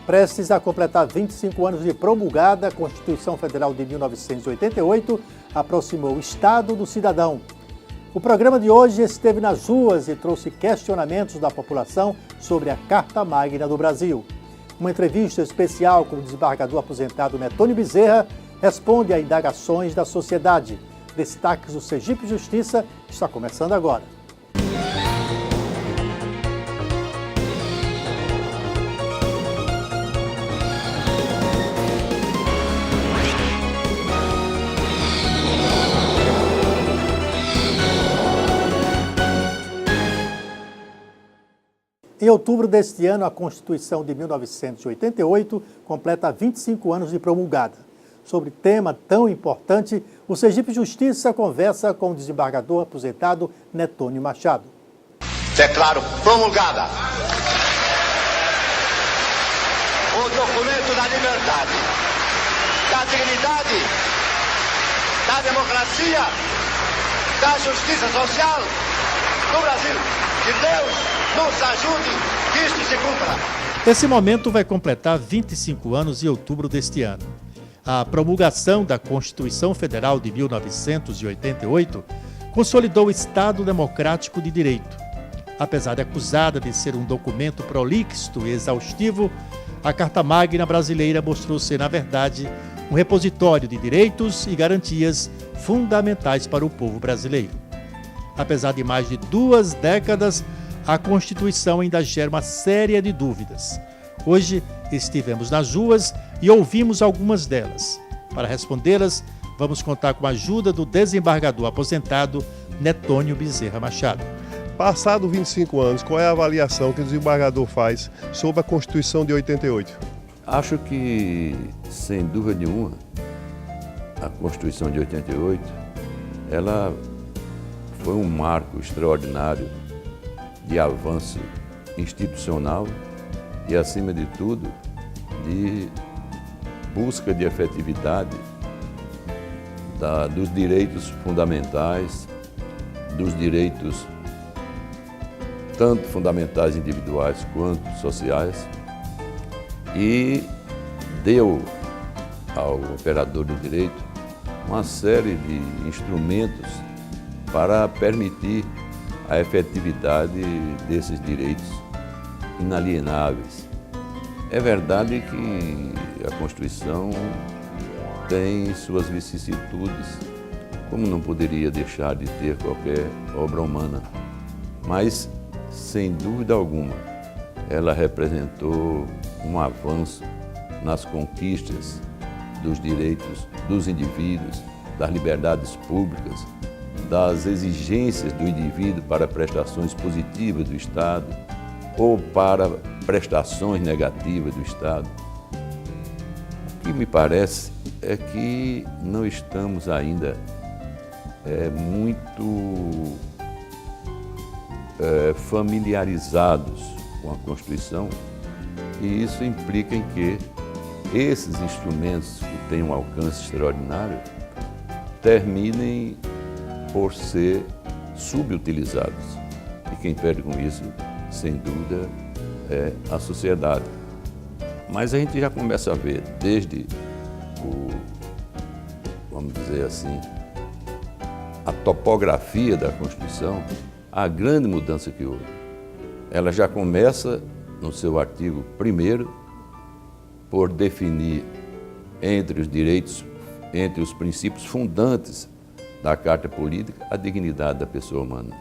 Prestes a completar 25 anos de promulgada, a Constituição Federal de 1988 aproximou o Estado do cidadão. O programa de hoje esteve nas ruas e trouxe questionamentos da população sobre a Carta Magna do Brasil. Uma entrevista especial com o desembargador aposentado Netônio Bezerra responde a indagações da sociedade. Destaques do Sergipe Justiça está começando agora. Em outubro deste ano, a Constituição de 1988 completa 25 anos de promulgada. Sobre tema tão importante, o Sergipe Justiça conversa com o desembargador aposentado Netônio Machado. Declaro promulgada o documento da liberdade, da dignidade, da democracia, da justiça social do Brasil. Que Deus nos ajude que isto se cumpra. Esse momento vai completar 25 anos em outubro deste ano. A promulgação da Constituição Federal de 1988 consolidou o Estado Democrático de Direito. Apesar de acusada de ser um documento prolixo e exaustivo, a Carta Magna brasileira mostrou ser, na verdade, um repositório de direitos e garantias fundamentais para o povo brasileiro. Apesar de mais de 2 décadas, a Constituição ainda gera uma série de dúvidas. Hoje estivemos nas ruas e ouvimos algumas delas. Para respondê-las, vamos contar com a ajuda do desembargador aposentado Netônio Bezerra Machado. Passado 25 anos, qual é a avaliação que o desembargador faz sobre a Constituição de 88? Acho que, sem dúvida nenhuma, a Constituição de 88, ela foi um marco extraordinário de avanço institucional e, acima de tudo, de busca de efetividade dos direitos fundamentais, dos direitos tanto fundamentais individuais quanto sociais, e deu ao operador do direito uma série de instrumentos para permitir a efetividade desses direitos inalienáveis. É verdade que a Constituição tem suas vicissitudes, como não poderia deixar de ter qualquer obra humana, mas, sem dúvida alguma, ela representou um avanço nas conquistas dos direitos dos indivíduos, das liberdades públicas, das exigências do indivíduo para prestações positivas do Estado ou para prestações negativas do Estado. O que me parece é que não estamos ainda muito familiarizados com a Constituição, e isso implica em que esses instrumentos que têm um alcance extraordinário terminem por ser subutilizados. E quem perde com isso, sem dúvida, é a sociedade. Mas a gente já começa a ver, desde vamos dizer assim, a topografia da Constituição, a grande mudança que houve. Ela já começa, no seu artigo 1º, por definir entre os direitos, entre os princípios fundantes da Carta Política, a dignidade da pessoa humana,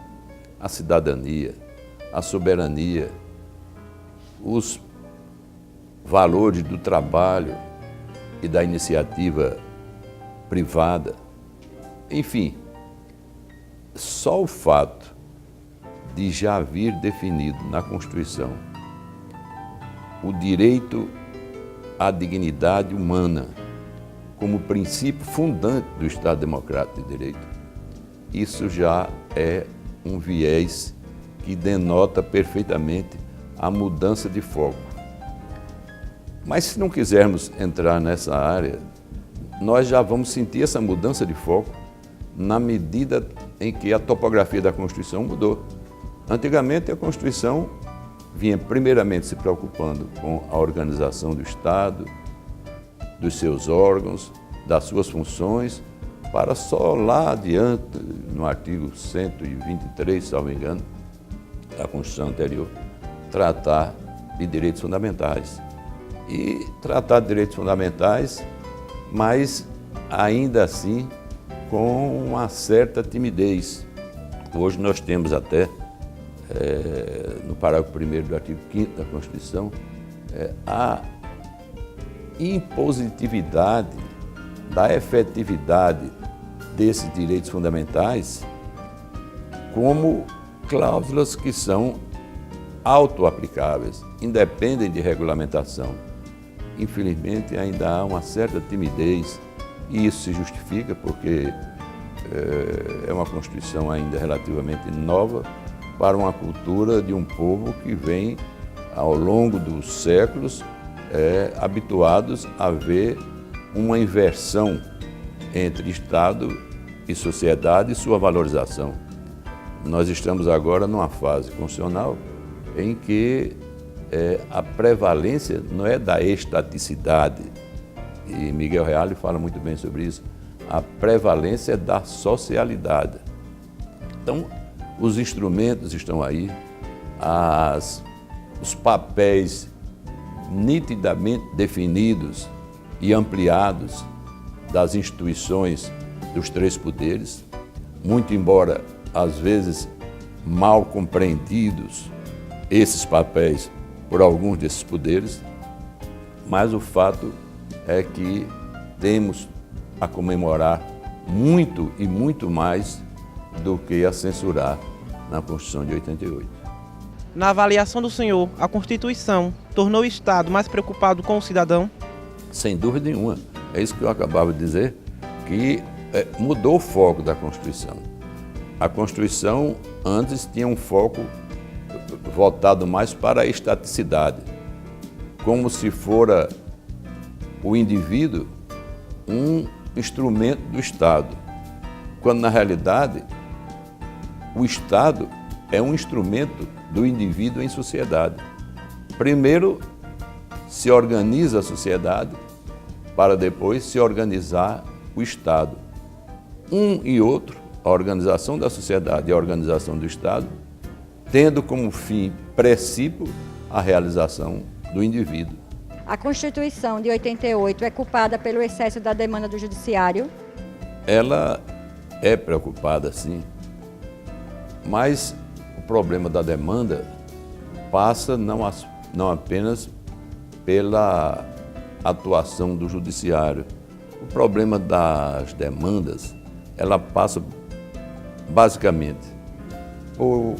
a cidadania, a soberania, os valores do trabalho e da iniciativa privada. Enfim, só o fato de já vir definido na Constituição o direito à dignidade humana como princípio fundante do Estado Democrático de Direito, isso já é um viés que denota perfeitamente a mudança de foco. Mas se não quisermos entrar nessa área, nós já vamos sentir essa mudança de foco na medida em que a topografia da Constituição mudou. Antigamente a Constituição vinha primeiramente se preocupando com a organização do Estado, dos seus órgãos, das suas funções, para só lá adiante, no artigo 123, salvo engano, da Constituição anterior, tratar de direitos fundamentais. E tratar de direitos fundamentais, mas ainda assim com uma certa timidez. Hoje nós temos até, no parágrafo 1º do artigo 5º da Constituição, a impositividade da efetividade desses direitos fundamentais como cláusulas que são autoaplicáveis, independem de regulamentação. Infelizmente, ainda há uma certa timidez e isso se justifica porque é uma Constituição ainda relativamente nova para uma cultura de um povo que vem, ao longo dos séculos, habituados a ver uma inversão entre Estado e sociedade e sua valorização. Nós estamos agora numa fase constitucional em que a prevalência não é da estaticidade, e Miguel Reale fala muito bem sobre isso, a prevalência é da socialidade. Então, os instrumentos estão aí, os papéis nitidamente definidos e ampliados das instituições dos três poderes, muito embora às vezes mal compreendidos esses papéis por alguns desses poderes, mas o fato é que temos a comemorar muito e muito mais do que a censurar na Constituição de 88. Na avaliação do senhor, a Constituição tornou o Estado mais preocupado com o cidadão? Sem dúvida nenhuma. É isso que eu acabava de dizer, que mudou o foco da Constituição. A Constituição antes tinha um foco voltado mais para a estaticidade, como se fora o indivíduo um instrumento do Estado, quando na realidade o Estado é um instrumento do indivíduo em sociedade. Primeiro se organiza a sociedade para depois se organizar o Estado. Um e outro, a organização da sociedade e a organização do Estado, tendo como fim princípio a realização do indivíduo. A Constituição de 88 é culpada pelo excesso da demanda do Judiciário? Ela é preocupada, sim, mas o problema da demanda passa não apenas pela atuação do Judiciário. O problema das demandas, ela passa basicamente por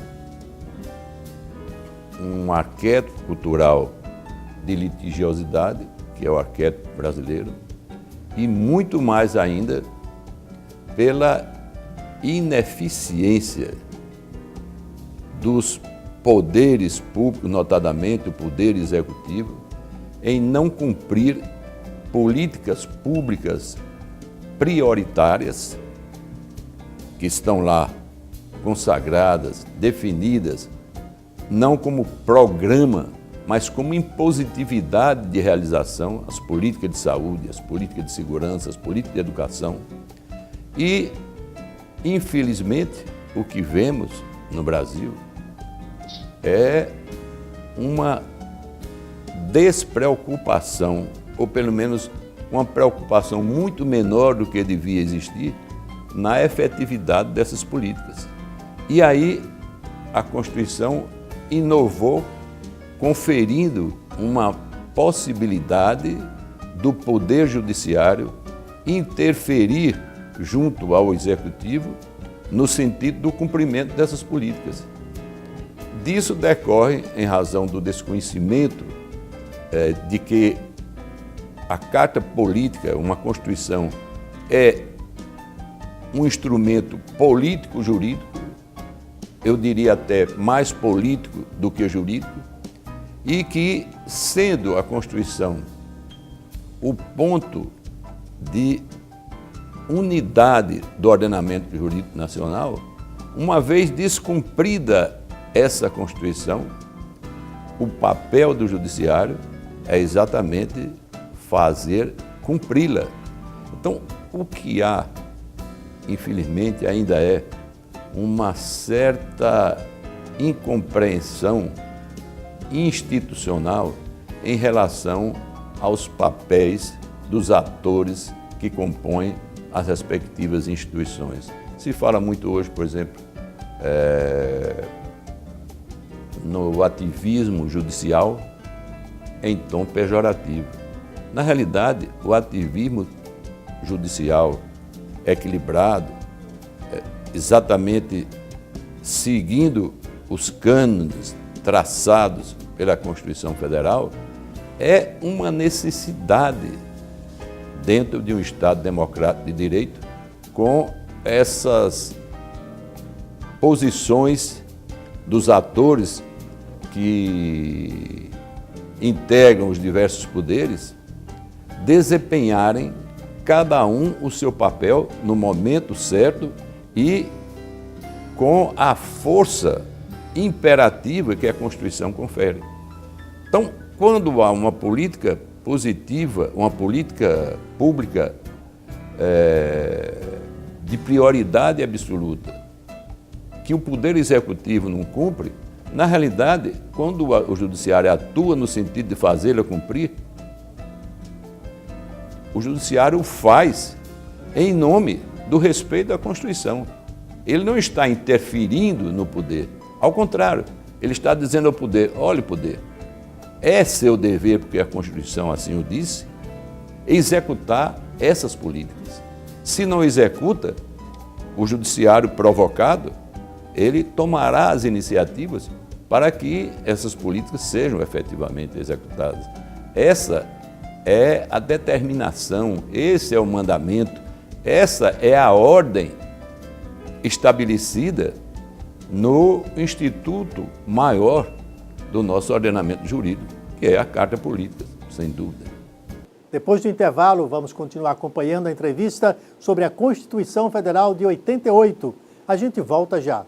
um arquétipo cultural de litigiosidade, que é o arquétipo brasileiro, e muito mais ainda pela ineficiência dos poderes públicos, notadamente o poder executivo, em não cumprir políticas públicas prioritárias que estão lá consagradas, definidas, não como programa, mas como impositividade de realização, as políticas de saúde, as políticas de segurança, as políticas de educação. E, infelizmente, o que vemos no Brasil é uma despreocupação, ou pelo menos uma preocupação muito menor do que devia existir na efetividade dessas políticas. E aí a Constituição inovou, conferindo uma possibilidade do Poder Judiciário interferir junto ao Executivo no sentido do cumprimento dessas políticas. Disso decorre, em razão do desconhecimento de que a Carta Política, uma Constituição, é um instrumento político-jurídico, eu diria até mais político do que jurídico, e que, sendo a Constituição o ponto de unidade do ordenamento jurídico nacional, uma vez descumprida essa Constituição, o papel do judiciário é exatamente fazer cumpri-la. Então, o que há, infelizmente, ainda é uma certa incompreensão institucional em relação aos papéis dos atores que compõem as respectivas instituições. Se fala muito hoje, por exemplo, no ativismo judicial em tom pejorativo. Na realidade, o ativismo judicial equilibrado, exatamente seguindo os cânones traçados pela Constituição Federal, é uma necessidade dentro de um Estado democrático de direito, com essas posições dos atores que integram os diversos poderes desempenharem cada um o seu papel no momento certo e com a força imperativa que a Constituição confere. Então, quando há uma política positiva, uma política pública de prioridade absoluta, que o Poder Executivo não cumpre, na realidade, quando o Judiciário atua no sentido de fazê-la cumprir, o Judiciário faz em nome do respeito à Constituição. Ele não está interferindo no poder. Ao contrário, ele está dizendo ao poder: olha, poder, é seu dever, porque a Constituição assim o disse, executar essas políticas. Se não executa, o Judiciário provocado, ele tomará as iniciativas para que essas políticas sejam efetivamente executadas. Essa é a determinação, esse é o mandamento, essa é a ordem estabelecida no instituto maior do nosso ordenamento jurídico, que é a Carta Política, sem dúvida. Depois do intervalo, vamos continuar acompanhando a entrevista sobre a Constituição Federal de 88. A gente volta já.